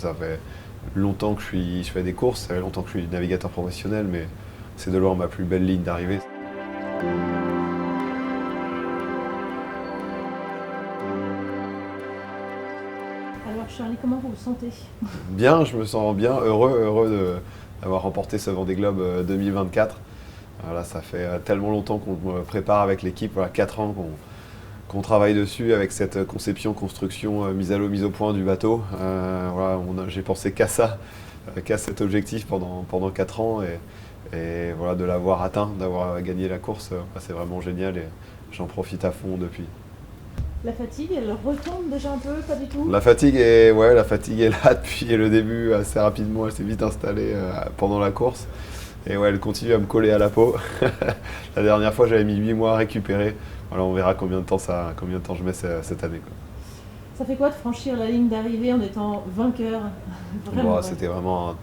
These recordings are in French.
Ça fait longtemps que je fais des courses, ça fait longtemps que je suis navigateur professionnel, mais c'est de loin ma plus belle ligne d'arrivée. Alors Charlie, comment vous vous sentez? Bien, je me sens bien, heureux d'avoir remporté ce Vendée Globe 2024. Voilà, ça fait tellement longtemps qu'on me prépare avec l'équipe, voilà, 4 ans qu'on travaille dessus avec cette conception, construction, mise à l'eau, mise au point du bateau. Voilà, j'ai pensé qu'à ça, qu'à cet objectif pendant 4 ans et voilà, de l'avoir atteint, d'avoir gagné la course, c'est vraiment génial et j'en profite à fond depuis. La fatigue, elle retombe déjà un peu, pas du tout? Ouais, la fatigue est là depuis le début assez rapidement, elle s'est vite installée pendant la course. Et ouais, elle continue à me coller à la peau. La dernière fois, j'avais mis 8 mois à récupérer. Voilà, on verra combien de temps je mets cette année, quoi. Ça fait quoi de franchir la ligne d'arrivée en étant vainqueur? Vraiment, Bon, ouais. c'était vraiment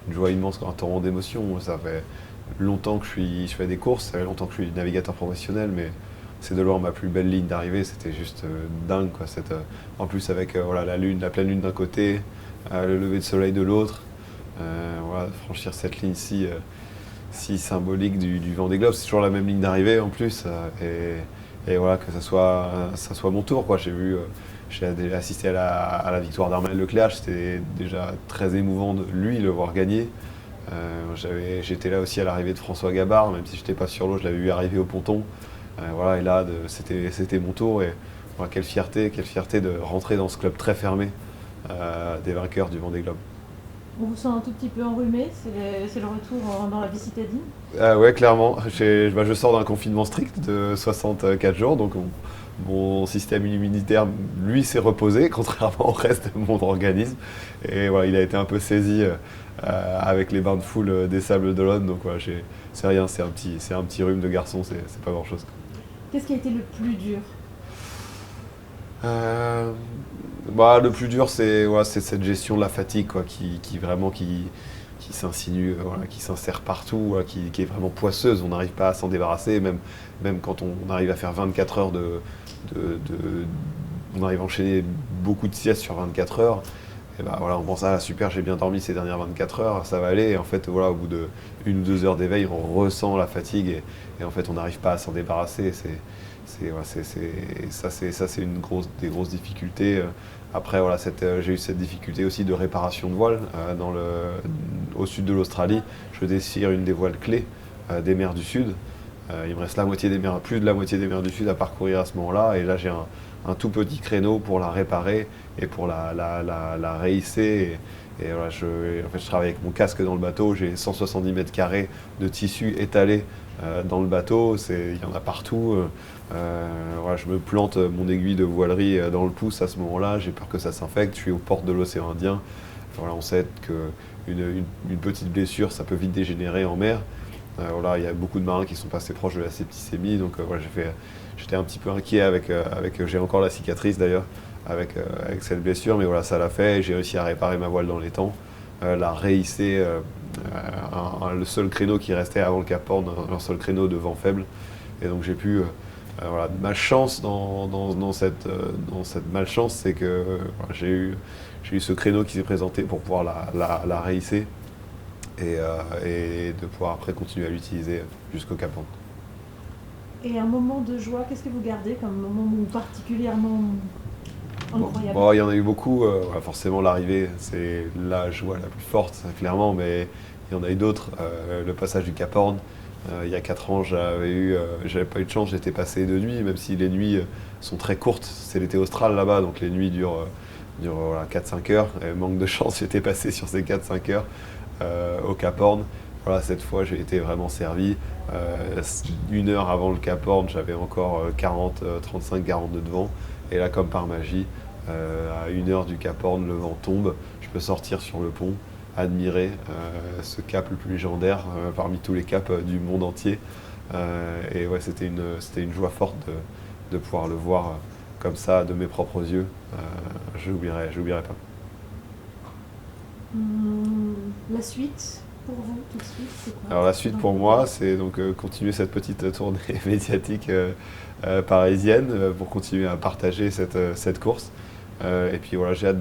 une joie immense, un torrent d'émotions. Ça fait longtemps que je fais des courses, ça fait longtemps que je suis navigateur professionnel, mais c'est de loin ma plus belle ligne d'arrivée. C'était juste dingue, quoi. En plus, avec voilà, la lune, la pleine lune d'un côté, le lever de soleil de l'autre. Voilà, franchir cette ligne si symbolique du Vendée Globe. C'est toujours la même ligne d'arrivée en plus. Et voilà, que ça soit mon tour, quoi. J'ai assisté à la victoire d'Armel Leclerc. C'était déjà très émouvant de lui le voir gagner. J'étais là aussi à l'arrivée de François Gabard, même si je n'étais pas sur l'eau, je l'avais vu arriver au ponton. Voilà, et là, c'était mon tour. Et voilà, quelle fierté de rentrer dans ce club très fermé des vainqueurs du Vendée Globe. On vous sent un tout petit peu enrhumé, c'est le retour dans la vie citadine. Ouais, clairement. Je sors d'un confinement strict de 64 jours, donc mon système immunitaire, lui, s'est reposé, contrairement au reste de mon organisme. Et voilà, il a été un peu saisi avec les bains de foule des Sables d'Olonne. Donc voilà, c'est rien, c'est un petit rhume de garçon, c'est pas grand-chose. Qu'est-ce qui a été le plus dur? Euh, Bah, le plus dur, c'est cette gestion de la fatigue, quoi, qui s'insinue, voilà, qui s'insère partout, voilà, qui est vraiment poisseuse. On n'arrive pas à s'en débarrasser, même quand on arrive à faire 24 heures on arrive à enchaîner beaucoup de siestes sur 24 heures. Et bah, voilà, on pense, ah super, j'ai bien dormi ces dernières 24 heures, ça va aller. Et en fait, voilà, au bout de 1 ou 2 heures d'éveil, on ressent la fatigue et en fait, on n'arrive pas à s'en débarrasser. Ça, c'est des grosses difficultés. Après, voilà, j'ai eu cette difficulté aussi de réparation de voile au sud de l'Australie. Je dessire une des voiles clés des mers du Sud. Il me reste plus de la moitié des mers du Sud à parcourir à ce moment-là. Et là, j'ai un tout petit créneau pour la réparer et pour la réhisser. Et voilà, en fait, je travaille avec mon casque dans le bateau. J'ai 170 mètres carrés de tissu étalé dans le bateau. Il y en a partout. Voilà, je me plante mon aiguille de voilerie dans le pouce à ce moment-là. J'ai peur que ça s'infecte. Je suis aux portes de l'océan Indien. Voilà, on sait qu'une petite blessure, ça peut vite dégénérer en mer. Voilà, il y a beaucoup de marins qui sont passés proches de la septicémie, donc voilà, j'étais un petit peu inquiet j'ai encore la cicatrice d'ailleurs avec cette blessure, mais voilà, ça l'a fait. J'ai réussi à réparer ma voile dans les temps, la réhisser, le seul créneau qui restait avant le Cap Horn, un seul créneau de vent faible, et donc j'ai pu voilà, ma chance dans cette malchance, c'est que voilà, j'ai eu ce créneau qui s'est présenté pour pouvoir la réhisser et de pouvoir après continuer à l'utiliser jusqu'au Cap Horn. Et un moment de joie, qu'est-ce que vous gardez comme moment particulièrement incroyable? Bon, il y en a eu beaucoup. Voilà, forcément, l'arrivée, c'est la joie la plus forte, ça, clairement, mais il y en a eu d'autres. Le passage du Cap Horn, il y a 4 ans, j'avais pas eu de chance, j'étais passé de nuit, même si les nuits sont très courtes. C'est l'été austral là-bas, donc les nuits durent voilà, 4-5 heures. Et manque de chance, j'étais passé sur ces 4-5 heures au Cap Horn. Voilà, cette fois, j'ai été vraiment servi. 1 heure avant le Cap Horn, j'avais encore 35-40 de vent. Et là, comme par magie, à 1 heure du Cap Horn, le vent tombe. Je peux sortir sur le pont, admirer ce cap le plus légendaire parmi tous les caps du monde entier. Et ouais, c'était une joie forte de pouvoir le voir comme ça, de mes propres yeux. Je l'oublierai pas. La suite, pour vous, tout de suite, c'est quoi? Alors la suite pour moi, c'est donc continuer cette petite tournée médiatique parisienne pour continuer à partager cette course. Et puis voilà, j'ai hâte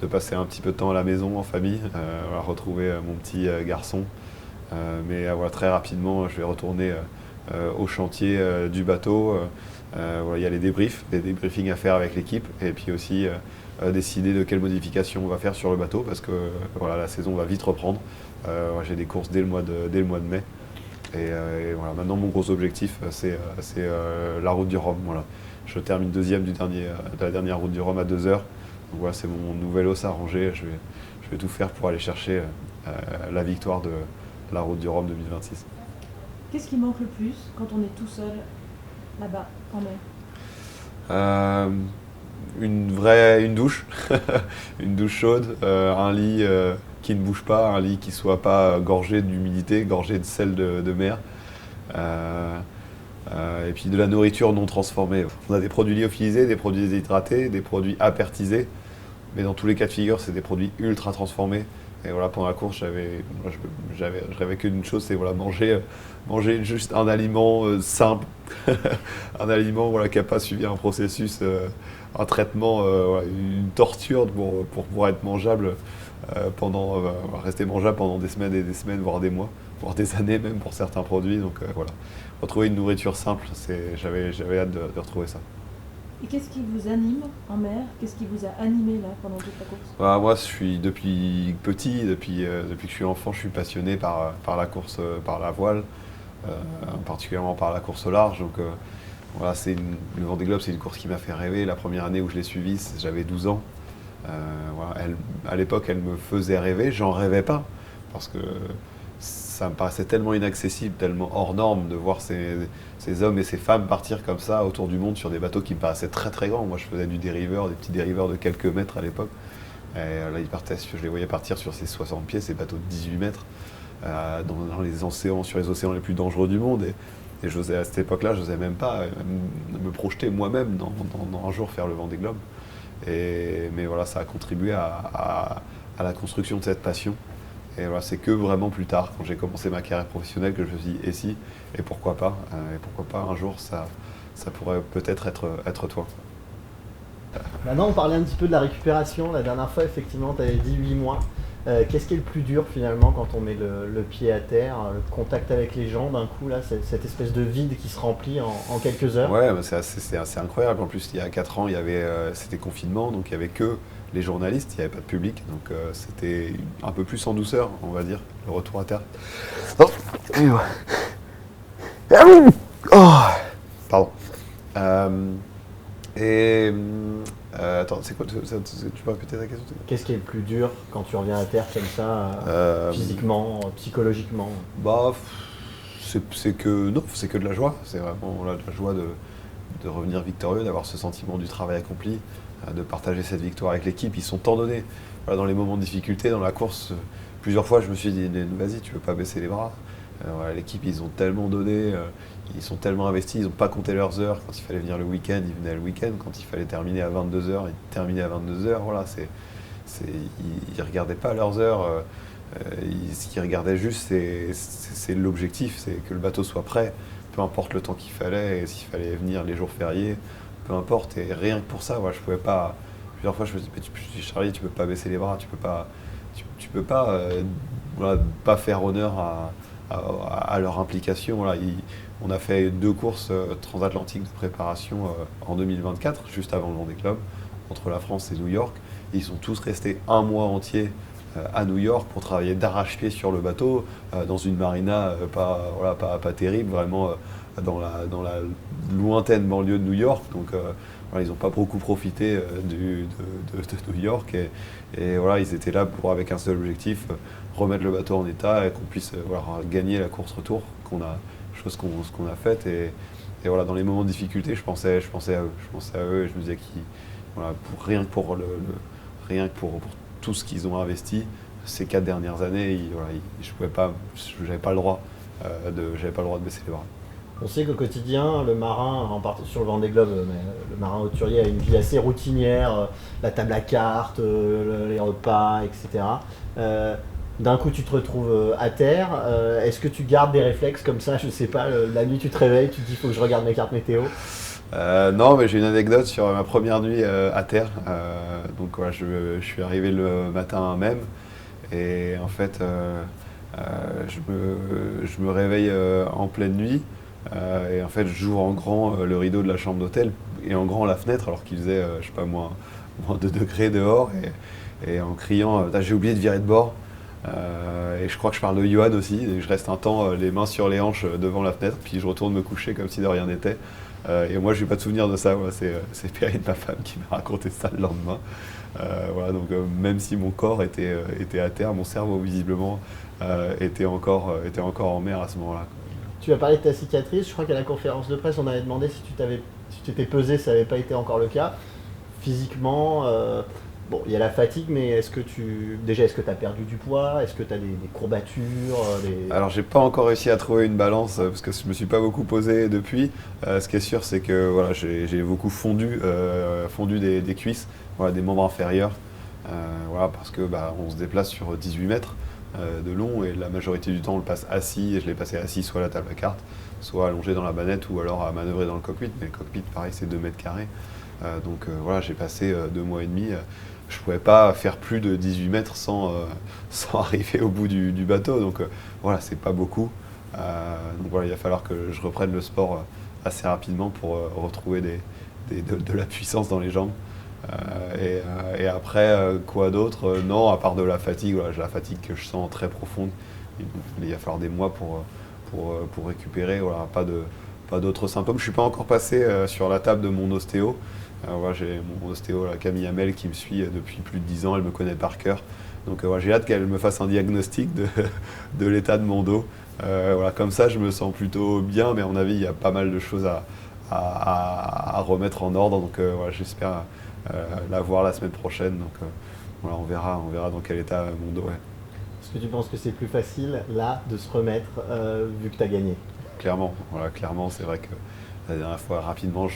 de passer un petit peu de temps à la maison, en famille, voilà, retrouver mon petit garçon. Mais voilà, très rapidement, je vais retourner au chantier du bateau. Voilà, il y a les débriefs, des débriefings à faire avec l'équipe, et puis aussi décider de quelles modifications on va faire sur le bateau, parce que voilà, la saison va vite reprendre. Voilà, j'ai des courses dès le mois de mai. Et voilà, maintenant mon gros objectif, c'est la route du Rhum. Voilà. Je termine deuxième de la dernière route du Rhum à 2 heures. Donc voilà, c'est mon nouvel os à ranger. Je vais tout faire pour aller chercher la victoire de la route du Rhum 2026. Qu'est-ce qui manque le plus quand on est tout seul là-bas en mer? Une douche, une douche chaude, un lit qui ne bouge pas, un lit qui ne soit pas gorgé d'humidité, gorgé de sel de mer. Et puis de la nourriture non transformée. On a des produits lyophilisés, des produits déshydratés, des produits apertisés, mais dans tous les cas de figure, c'est des produits ultra transformés. Et voilà, pendant la course, je rêvais que d'une chose, c'est voilà, manger juste un aliment simple, un aliment voilà, qui n'a pas suivi un processus, un traitement, voilà, une torture pour pouvoir être mangeable rester mangeable pendant des semaines et des semaines, voire des mois, voire des années même pour certains produits. Donc voilà, retrouver une nourriture simple, j'avais hâte de retrouver ça. Et qu'est-ce qui vous anime en mer? Qu'est-ce qui vous a animé là pendant toute la course? Bah, moi, je suis depuis petit, depuis que je suis enfant, je suis passionné par la course, par la voile, particulièrement par la course au large. Donc voilà, le Vendée Globe, c'est une course qui m'a fait rêver. La première année où je l'ai suivie, j'avais 12 ans. Voilà, à l'époque, elle me faisait rêver, j'en rêvais pas, parce que ça me paraissait tellement inaccessible, tellement hors norme de voir ces hommes et ces femmes partir comme ça autour du monde sur des bateaux qui me paraissaient très très grands. Moi, je faisais du dériveur, des petits dériveurs de quelques mètres à l'époque. Et là, je les voyais partir sur ces 60 pieds, ces bateaux de 18 mètres, dans les océans, sur les océans les plus dangereux du monde. Et à cette époque-là, je n'osais même pas me projeter moi-même dans un jour faire le Vendée Globe. Mais voilà, ça a contribué à la construction de cette passion. Et voilà, c'est que vraiment plus tard, quand j'ai commencé ma carrière professionnelle, que je me suis dit, et si, et pourquoi pas un jour, ça pourrait peut-être être toi. Maintenant, on parlait un petit peu de la récupération. La dernière fois, effectivement, tu avais dit 8 mois. Qu'est-ce qui est le plus dur finalement quand on met le pied à terre, le contact avec les gens d'un coup, là, cette espèce de vide qui se remplit en quelques heures? Ouais, bah, c'est assez incroyable. En plus, il y a 4 ans, c'était confinement, donc il n'y avait que les journalistes, il n'y avait pas de public, donc c'était un peu plus en douceur, on va dire, le retour à terre. Oh. Pardon. Attends, c'est quoi, tu peux répéter ta question? Qu'est-ce qui est le plus dur quand tu reviens à terre comme ça, physiquement, psychologiquement? Bah, c'est que de la joie. C'est vraiment de la joie de revenir victorieux, d'avoir ce sentiment du travail accompli, de partager cette victoire avec l'équipe. Ils sont tant donnés. Voilà, dans les moments de difficulté, dans la course, plusieurs fois, je me suis dit, vas-y, tu ne veux pas baisser les bras. Voilà, l'équipe, ils ont tellement donné, ils sont tellement investis, ils n'ont pas compté leurs heures. Quand il fallait venir le week-end, ils venaient le week-end. Quand il fallait terminer à 22h, ils terminaient à 22h. Voilà, ils ne regardaient pas leurs heures. Ce qu'ils regardaient juste, c'est l'objectif, c'est que le bateau soit prêt, peu importe le temps qu'il fallait, et s'il fallait venir les jours fériés, peu importe. Et rien que pour ça, voilà, je pouvais pas. Plusieurs fois, je me dis, Charlie, tu peux pas baisser les bras, tu peux pas, voilà, pas faire honneur à leur implication. Voilà, on a fait 2 courses transatlantiques de préparation en 2024, juste avant le Vendée Globe, entre la France et New York. Et ils sont tous restés un mois entier à New York pour travailler d'arrache-pied sur le bateau, dans une marina pas terrible, vraiment dans la lointaine banlieue de New York. Donc voilà, ils n'ont pas beaucoup profité de New York. Et voilà, ils étaient là avec un seul objectif, remettre le bateau en état et qu'on puisse voilà, gagner la course retour, chose qu'on a faite. Et voilà, dans les moments de difficulté, je pensais à eux et je me disais voilà, rien que pour tout ce qu'ils ont investi ces 4 dernières années, j'avais pas le droit de baisser les bras. On sait qu'au quotidien, le marin, en partie sur le Vendée Globe, mais le marin hauturier a une vie assez routinière, la table à cartes, les repas, etc. D'un coup, tu te retrouves à terre. Est-ce que tu gardes des réflexes comme ça? Je sais pas, la nuit tu te réveilles, tu te dis il faut que je regarde mes cartes météo. Non, mais j'ai une anecdote sur ma première nuit à terre. Donc voilà, je suis arrivé le matin même et en fait, je me réveille en pleine nuit et en fait, j'ouvre en grand le rideau de la chambre d'hôtel et en grand la fenêtre alors qu'il faisait, je sais pas, moins 2 degrés dehors et en criant j'ai oublié de virer de bord. Et je crois que je parle de Johan aussi, et je reste un temps les mains sur les hanches devant la fenêtre, puis je retourne me coucher comme si de rien n'était. Et moi, je n'ai pas de souvenir de ça. Voilà, c'est Perrine, ma femme, qui m'a raconté ça le lendemain. Voilà, donc même si mon corps était à terre, mon cerveau visiblement était encore en mer à ce moment-là. Tu as parlé de ta cicatrice, je crois qu'à la conférence de presse, on avait demandé si tu t'étais pesé, ça n'avait pas été encore le cas. Physiquement, bon, il y a la fatigue, mais est-ce que tu as perdu du poids? Est-ce que tu as des courbatures Alors, j'ai pas encore réussi à trouver une balance parce que je me suis pas beaucoup posé depuis. Ce qui est sûr, c'est que voilà, j'ai beaucoup fondu des cuisses, voilà, des membres inférieurs. Voilà, parce que on se déplace sur 18 mètres de long et la majorité du temps on le passe assis et je l'ai passé assis soit à la table à cartes, soit allongé dans la banette ou alors à manœuvrer dans le cockpit. Mais le cockpit, pareil, c'est 2 mètres carrés. Donc voilà, j'ai passé 2 mois et demi. Je ne pouvais pas faire plus de 18 mètres sans arriver au bout du bateau. Donc voilà, c'est pas beaucoup. Donc voilà, il va falloir que je reprenne le sport assez rapidement pour retrouver de la puissance dans les jambes. Et après, quoi d'autre? Non, à part de la fatigue, voilà, j'ai la fatigue que je sens très profonde. Il va falloir des mois pour récupérer. Voilà, pas d'autres symptômes. Je ne suis pas encore passé sur la table de mon ostéo. Voilà, j'ai mon ostéo, Camille Hamel, qui me suit depuis plus de 10 ans. Elle me connaît par cœur. Donc voilà, j'ai hâte qu'elle me fasse un diagnostic de l'état de mon dos. Voilà, comme ça, je me sens plutôt bien. Mais à mon avis, il y a pas mal de choses à remettre en ordre. Donc voilà, j'espère la voir la semaine prochaine. Donc voilà, on verra dans quel état mon dos est. Est-ce que tu penses que c'est plus facile, là, de se remettre, vu que tu as gagné? Clairement, voilà, clairement, c'est vrai que la dernière fois, rapidement,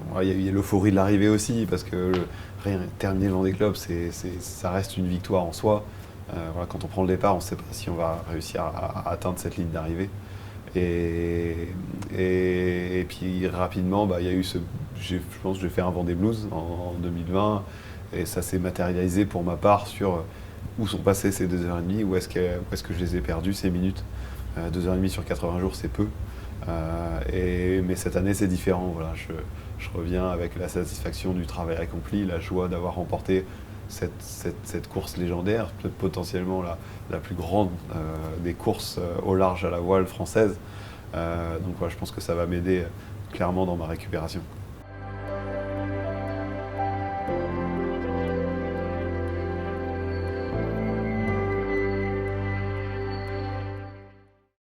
voilà, il y a eu l'euphorie de l'arrivée aussi, parce que terminer le Vendée Globe, ça reste une victoire en soi. Voilà, quand on prend le départ, on ne sait pas si on va réussir à atteindre cette ligne d'arrivée. Et puis rapidement, il y a eu je pense que je vais faire un Vendée Blues en 2020, et ça s'est matérialisé pour ma part sur où sont passées ces 2h30, où est-ce que je les ai perdues ces minutes. 2h30 sur 80 jours, c'est peu. Mais cette année, c'est différent. Voilà, je reviens avec la satisfaction du travail accompli, la joie d'avoir remporté cette course légendaire, peut-être potentiellement la plus grande des courses au large à la voile française. Donc voilà, je pense que ça va m'aider clairement dans ma récupération.